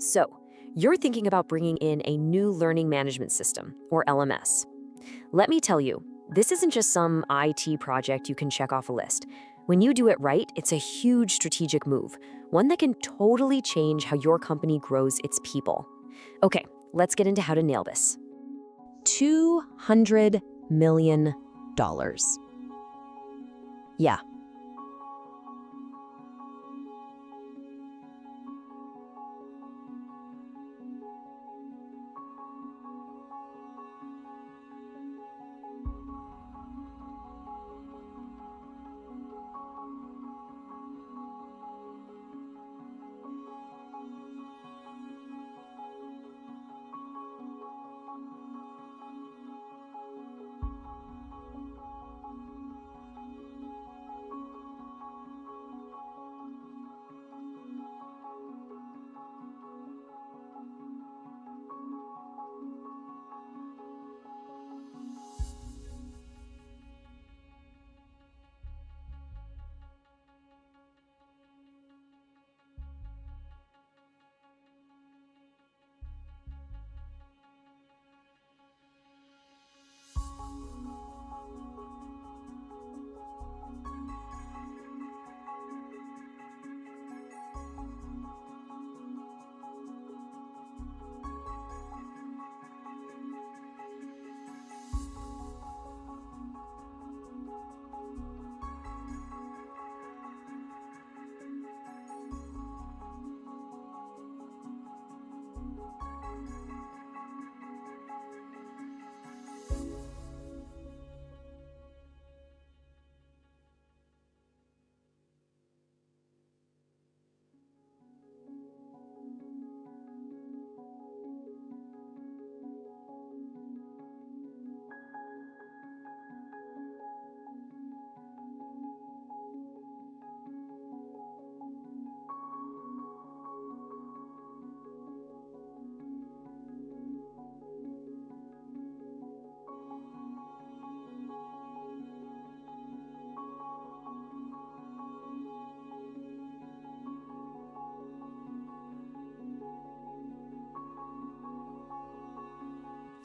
So, you're thinking about bringing in a new learning management system, or LMS. Let me tell you, this isn't just some IT project you can check off a list. When you do it right, it's a huge strategic move, one that can totally change how your company grows its people. Okay, let's get into how to nail this. $200 million. Yeah.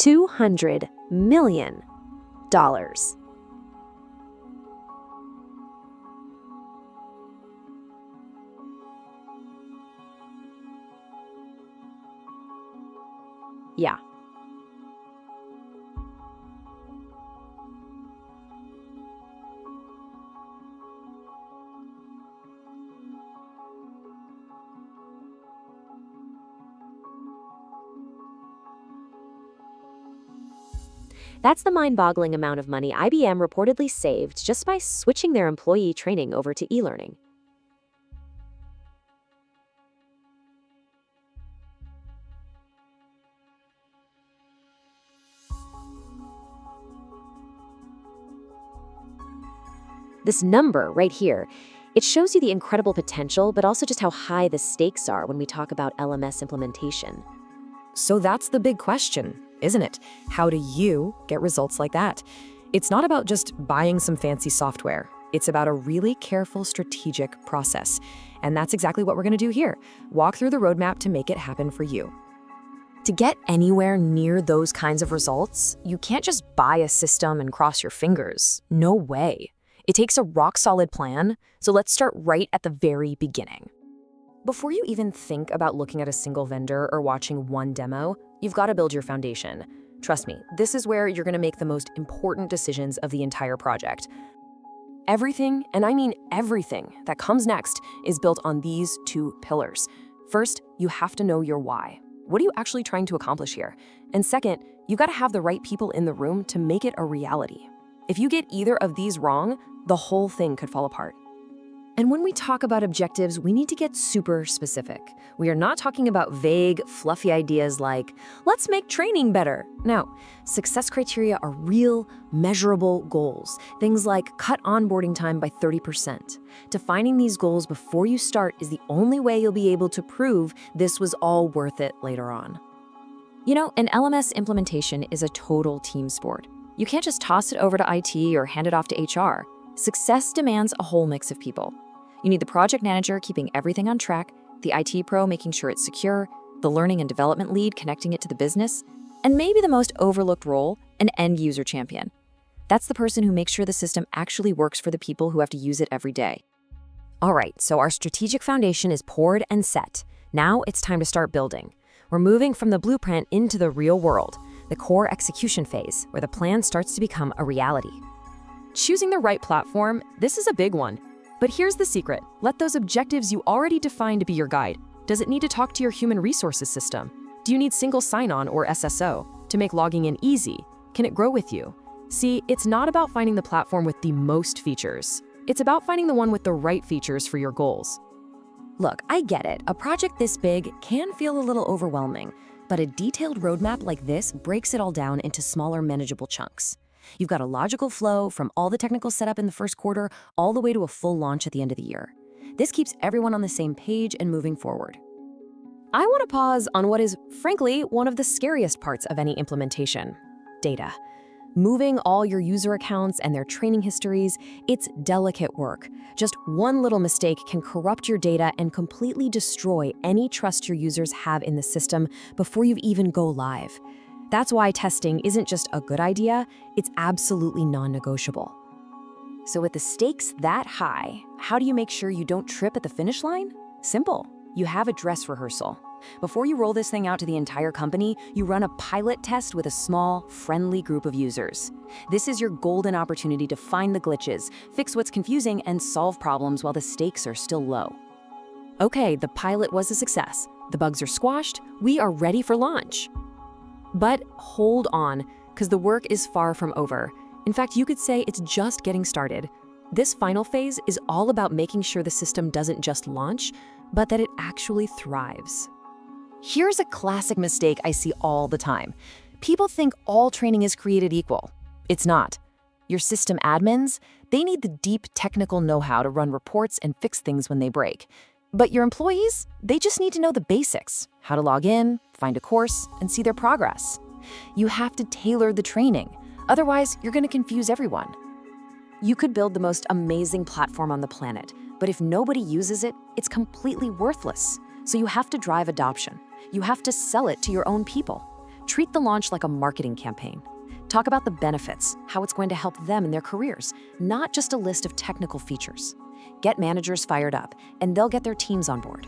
$200 million. Yeah. That's the mind-boggling amount of money IBM reportedly saved just by switching their employee training over to e-learning. This number right here, it shows you the incredible potential, but also just how high the stakes are when we talk about LMS implementation. So that's the big question, isn't it? How do you get results like that? It's not about just buying some fancy software. It's about a really careful strategic process. And that's exactly what we're going to do here. Walk through the roadmap to make it happen for you. To get anywhere near those kinds of results, you can't just buy a system and cross your fingers. No way. It takes a rock-solid plan, so let's start right at the very beginning. Before you even think about looking at a single vendor or watching one demo, you've got to build your foundation. Trust me, this is where you're going to make the most important decisions of the entire project. Everything, and I mean everything, that comes next is built on these two pillars. First, you have to know your why. What are you actually trying to accomplish here? And second, you got to have the right people in the room to make it a reality. If you get either of these wrong, the whole thing could fall apart. And when we talk about objectives, we need to get super specific. We are not talking about vague, fluffy ideas like, let's make training better. No, success criteria are real, measurable goals. Things like cut onboarding time by 30%. Defining these goals before you start is the only way you'll be able to prove this was all worth it later on. You know, an LMS implementation is a total team sport. You can't just toss it over to IT or hand it off to HR. Success demands a whole mix of people. You need the project manager keeping everything on track, the IT pro making sure it's secure, the learning and development lead connecting it to the business, and maybe the most overlooked role, an end user champion. That's the person who makes sure the system actually works for the people who have to use it every day. All right, so our strategic foundation is poured and set. Now it's time to start building. We're moving from the blueprint into the real world, the core execution phase, where the plan starts to become a reality. Choosing the right platform, this is a big one. But here's the secret. Let those objectives you already defined be your guide. Does it need to talk to your human resources system? Do you need single sign-on or SSO to make logging in easy? Can it grow with you? See, it's not about finding the platform with the most features. It's about finding the one with the right features for your goals. Look, I get it. A project this big can feel a little overwhelming, but a detailed roadmap like this breaks it all down into smaller, manageable chunks. You've got a logical flow from all the technical setup in the first quarter all the way to a full launch at the end of the year. This keeps everyone on the same page and moving forward. I want to pause on what is, frankly, one of the scariest parts of any implementation: data. Moving all your user accounts and their training histories, it's delicate work. Just one little mistake can corrupt your data and completely destroy any trust your users have in the system before you even go live. That's why testing isn't just a good idea, it's absolutely non-negotiable. So with the stakes that high, how do you make sure you don't trip at the finish line? Simple. You have a dress rehearsal. Before you roll this thing out to the entire company, you run a pilot test with a small, friendly group of users. This is your golden opportunity to find the glitches, fix what's confusing, and solve problems while the stakes are still low. Okay, the pilot was a success. The bugs are squashed. We are ready for launch. But hold on, because the work is far from over. In fact, you could say it's just getting started. This final phase is all about making sure the system doesn't just launch, but that it actually thrives. Here's a classic mistake I see all the time. People think all training is created equal. It's not. Your system admins, they need the deep technical know-how to run reports and fix things when they break. But your employees, they just need to know the basics: how to log in, find a course, and see their progress. You have to tailor the training. Otherwise, you're going to confuse everyone. You could build the most amazing platform on the planet, but if nobody uses it, it's completely worthless. So you have to drive adoption. You have to sell it to your own people. Treat the launch like a marketing campaign. Talk about the benefits, how it's going to help them in their careers, not just a list of technical features. Get managers fired up, and they'll get their teams on board.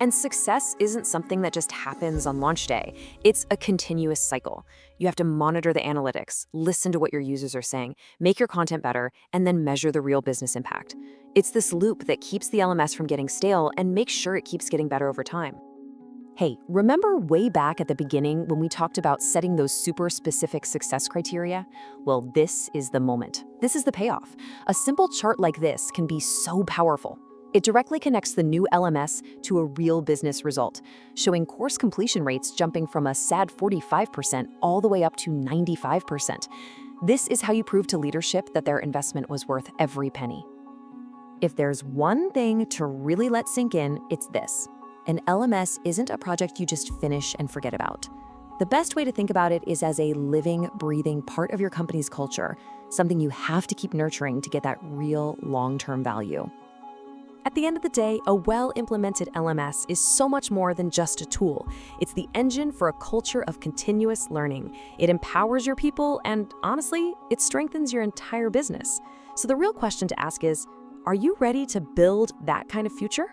And success isn't something that just happens on launch day. It's a continuous cycle. You have to monitor the analytics, listen to what your users are saying, make your content better, and then measure the real business impact. It's this loop that keeps the LMS from getting stale and makes sure it keeps getting better over time. Hey, remember way back at the beginning when we talked about setting those super specific success criteria? Well, this is the moment. This is the payoff. A simple chart like this can be so powerful. It directly connects the new LMS to a real business result, showing course completion rates jumping from a sad 45% all the way up to 95%. This is how you prove to leadership that their investment was worth every penny. If there's one thing to really let sink in, it's this. An LMS isn't a project you just finish and forget about. The best way to think about it is as a living, breathing part of your company's culture, something you have to keep nurturing to get that real long-term value. At the end of the day, a well-implemented LMS is so much more than just a tool. It's the engine for a culture of continuous learning. It empowers your people, and honestly, it strengthens your entire business. So the real question to ask is, are you ready to build that kind of future?